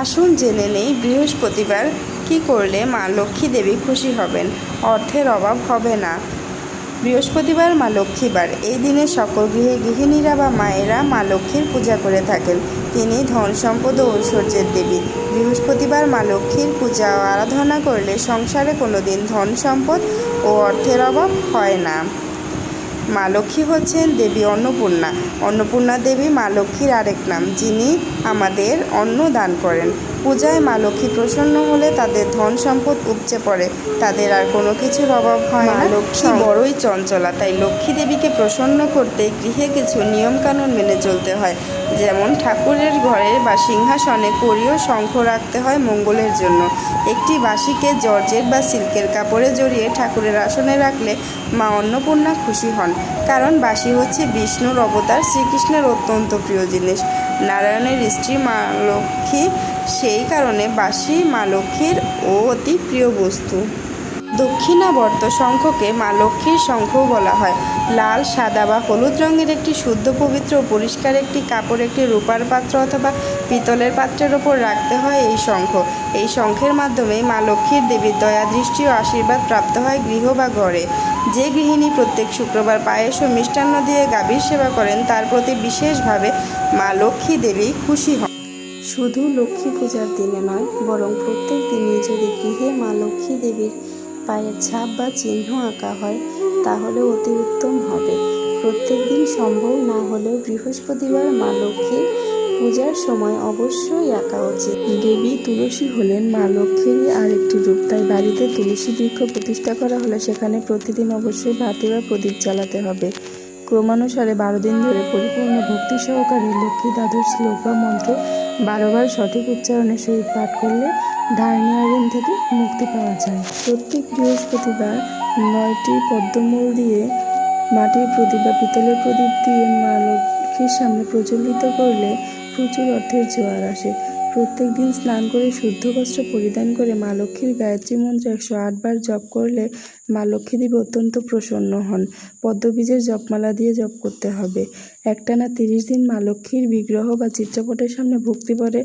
আসুন জেনে নেই বৃহস্পতিবার কী করলে মা লক্ষ্মী দেবী খুশি হবেন, অর্থের অভাব হবে না। বৃহস্পতিবার মা লক্ষ্মীবার। এই দিনে সকল গৃহে গৃহিণীরা বা মায়েরা মা লক্ষ্মীর পূজা করে থাকেন। তিনি ধন সম্পদ ও ঐশ্বর্যের দেবী। বৃহস্পতিবার মা লক্ষ্মীর পূজা ও আরাধনা করলে সংসারে কোনোদিন ধন সম্পদ ও অর্থের অভাব হয় না। মা লক্ষ্মী হচ্ছেন দেবী অন্নপূর্ণা। অন্নপূর্ণা দেবী মা লক্ষ্মীর আরেক নাম, যিনি আমাদের অন্ন দান করেন। পূজায় মা লক্ষ্মী প্রসন্ন হলে তাদের ধন সম্পদ উপচে পড়ে, তাদের আর কোনো কিছুর অভাব হয় না। মা লক্ষ্মী বড়ই চঞ্চলা, তাই লক্ষ্মী দেবীকে প্রসন্ন করতে গৃহে কিছু নিয়মকানুন মেনে চলতে হয়। যেমন ঠাকুরের ঘরের বা সিংহাসনে কড়ি ও শঙ্খ রাখতে হয় মঙ্গলের জন্য। একটি বাঁশিকে জর্জেট বা সিল্কের কাপড়ে জড়িয়ে ঠাকুরের আসনে রাখলে মা অন্নপূর্ণা খুশি হন, কারণ বাঁশি হচ্ছে বিষ্ণুর অবতার শ্রীকৃষ্ণের অত্যন্ত প্রিয় জিনিস। নারায়ণের স্ত্রী মা লক্ষ্মী, সেই কারণে বাঁশি মা লক্ষ্মীর অতি প্রিয় বস্তু। দক্ষিণাবর্ত শঙ্খকে মা লক্ষ্মীর শঙ্খও বলা হয়। লাল, সাদা বা হলুদ রঙের একটি শুদ্ধ, পবিত্র ও পরিষ্কার একটি কাপড় একটি রূপার পাত্র অথবা পিতলের পাত্রের ওপর রাখতে হয় এই শঙ্খ। এই শঙ্খের মাধ্যমেই মা লক্ষ্মীর দেবীর দয়া, দৃষ্টি ও আশীর্বাদ প্রাপ্ত হয় গৃহ বা ঘরে। যে গৃহিণী প্রত্যেক শুক্রবার পায়েস ও মিষ্টান্ন দিয়ে গাভীর সেবা করেন, তার প্রতি বিশেষভাবে মা লক্ষ্মী দেবী খুশি হন। শুধু লক্ষ্মী পূজার দিনে নয়, বরং প্রত্যেক দিনই যদি গৃহে মা লক্ষ্মী দেবীর পায়ের ছাপ বা চিহ্ন আঁকা হয়, তাহলে অতি উত্তম হবে। প্রত্যেক দিন সম্ভব না হলেও বৃহস্পতিবার মা লক্ষ্মীর পূজার সময় অবশ্যই আঁকা উচিত। দেবী তুলসী হলেন মা লক্ষ্মীরই আরেকটি রূপ, তাই বাড়িতে তুলসী বৃক্ষ প্রতিষ্ঠা করা হলে সেখানে প্রতিদিন অবশ্যই বাতি বা প্রদীপ জ্বালাতে হবে। ক্রমানুসারে 12 দিন ধরে পরিপূর্ণ ভক্তি সহকারে লক্ষ্মী দ্বাদশ শ্লোক বা মন্ত্র 12 বার সঠিক উচ্চারণের সহিত পাঠ করলে ধার্মিক ঋণ থেকে মুক্তি পাওয়া যায়। প্রত্যেক বৃহস্পতিবার 9টি পদ্মমূল দিয়ে মাটির প্রদীপ বা পিতলের প্রদীপ দিয়ে মা লক্ষ্মীর সামনে প্রজ্বলিত করলে প্রচুর অর্থের জোয়ার আসে। প্রত্যেক দিন স্নান করে শুদ্ধ বস্ত্র পরিধান করে মা লক্ষ্মীর গায়ত্রী মন্ত্র 108 বার জপ করলে মা লক্ষ্মী দেবী অত্যন্ত প্রসন্ন হন। পদ্মবীজের জপমালা দিয়ে জপ করতে হবে। একটানা 30 দিন মা লক্ষ্মীর বিগ্রহ বা চিত্রপটের সামনে ভক্তিভরে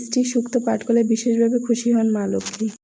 স্ত্রী সূক্ত পাঠ করলে বিশেষভাবে খুশি হন মা লক্ষ্মী।